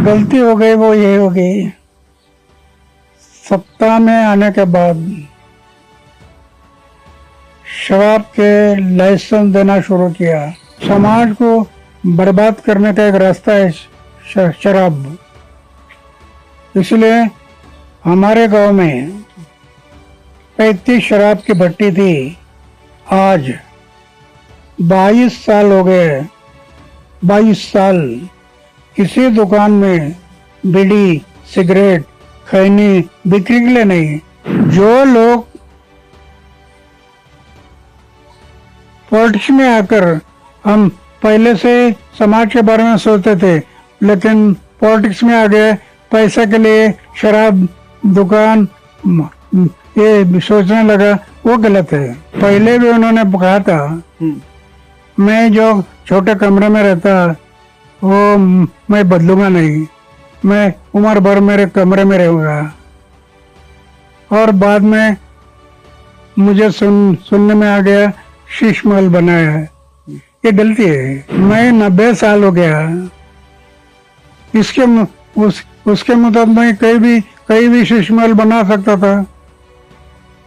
गलती हो गई वो ये हो गई, सत्ता में आने के बाद शराब के लाइसेंस देना शुरू किया। समाज को बर्बाद करने का एक रास्ता है शराब। इसलिए हमारे गांव में 35 शराब की भट्टी थी, आज 22 साल हो गए। 22 साल किसी दुकान में बीड़ी, सिगरेट, खैनी बिक्री के लिए नहीं। जो लोग पॉलिटिक्स में आकर, हम पहले से समाज के बारे में सोचते थे, लेकिन पॉलिटिक्स में आ गए, पैसे के लिए शराब दुकान ये सोचने लगा, वो गलत है। पहले भी उन्होंने कहा था, मैं जो छोटे कमरे में रहता वो मैं बदलूंगा नहीं, मैं उम्र भर मेरे कमरे में रहूंगा। और बाद में मुझे सुनने में आ गया शीश महल बनाया है, ये गलती है। मैं 90 साल हो गया, उसके मुताबिक मैं कहीं भी शीश महल बना सकता था।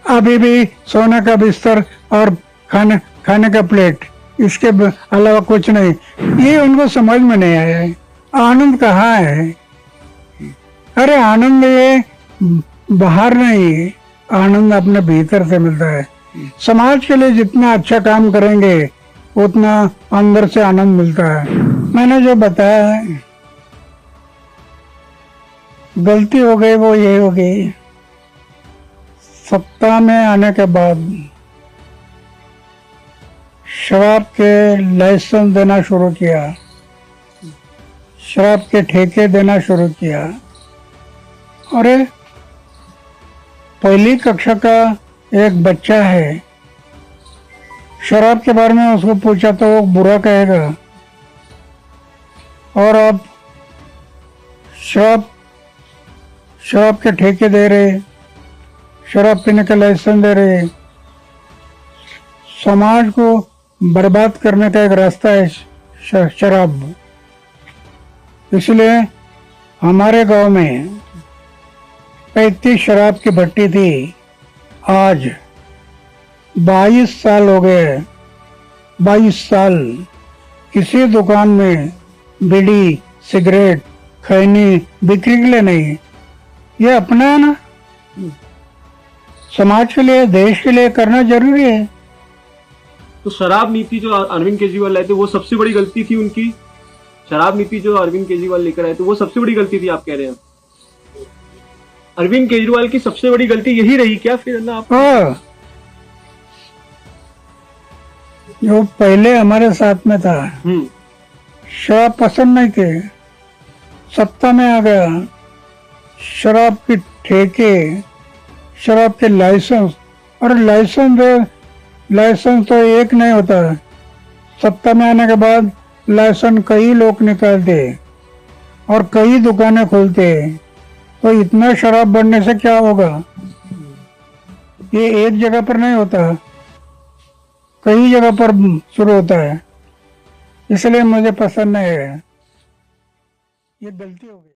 अभी भी सोने का बिस्तर और खाने का प्लेट, इसके अलावा कुछ नहीं। ये उनको समझ में नहीं आया है। आनंद कहाँ है? अरे आनंद ये बाहर नहीं, आनंद अपने भीतर से मिलता है। समाज के लिए जितना अच्छा काम करेंगे उतना अंदर से आनंद मिलता है। मैंने जो बताया है, गलती हो गई वो ये हो गई, सत्ता में आने के बाद शराब के लाइसेंस देना शुरू किया, शराब के ठेके देना शुरू किया। अरे पहली कक्षा का एक बच्चा है, शराब के बारे में उसको पूछा तो वो बुरा कहेगा। और अब शराब के ठेके दे रहे, शराब पीने का लाइसेंस दे रहे। समाज को बर्बाद करने का एक रास्ता है शराब। इसलिए हमारे गांव में 35 शराब की भट्टी थी, आज 22 साल हो गए। 22 साल किसी दुकान में बीड़ी, सिगरेट, खैनी बिक्री के लिए नहीं। ये अपना है ना, समाज के लिए, देश के लिए करना जरूरी है। तो शराब नीति जो अरविंद केजरीवाल लाए थे वो सबसे बड़ी गलती थी उनकी। शराब नीति जो अरविंद केजरीवाल लेकर आए थे वो सबसे बड़ी गलती थी, आप कह रहे हैं? अरविंद केजरीवाल की सबसे बड़ी गलती यही रही क्या फिर ना आप? जो पहले हमारे साथ में था, शराब पसंद नहीं थे, सत्ता में आ गया, शराब के ठेके, शराब के लाइसेंस। और लाइसेंस तो एक नहीं होता, सत्ता में आने के बाद लाइसेंस कई लोग निकालते और कई दुकानें खोलते। तो इतना शराब बनने से क्या होगा? ये एक जगह पर नहीं होता, कई जगह पर शुरू होता है। इसलिए मुझे पसंद नहीं है, ये गलती हो गई।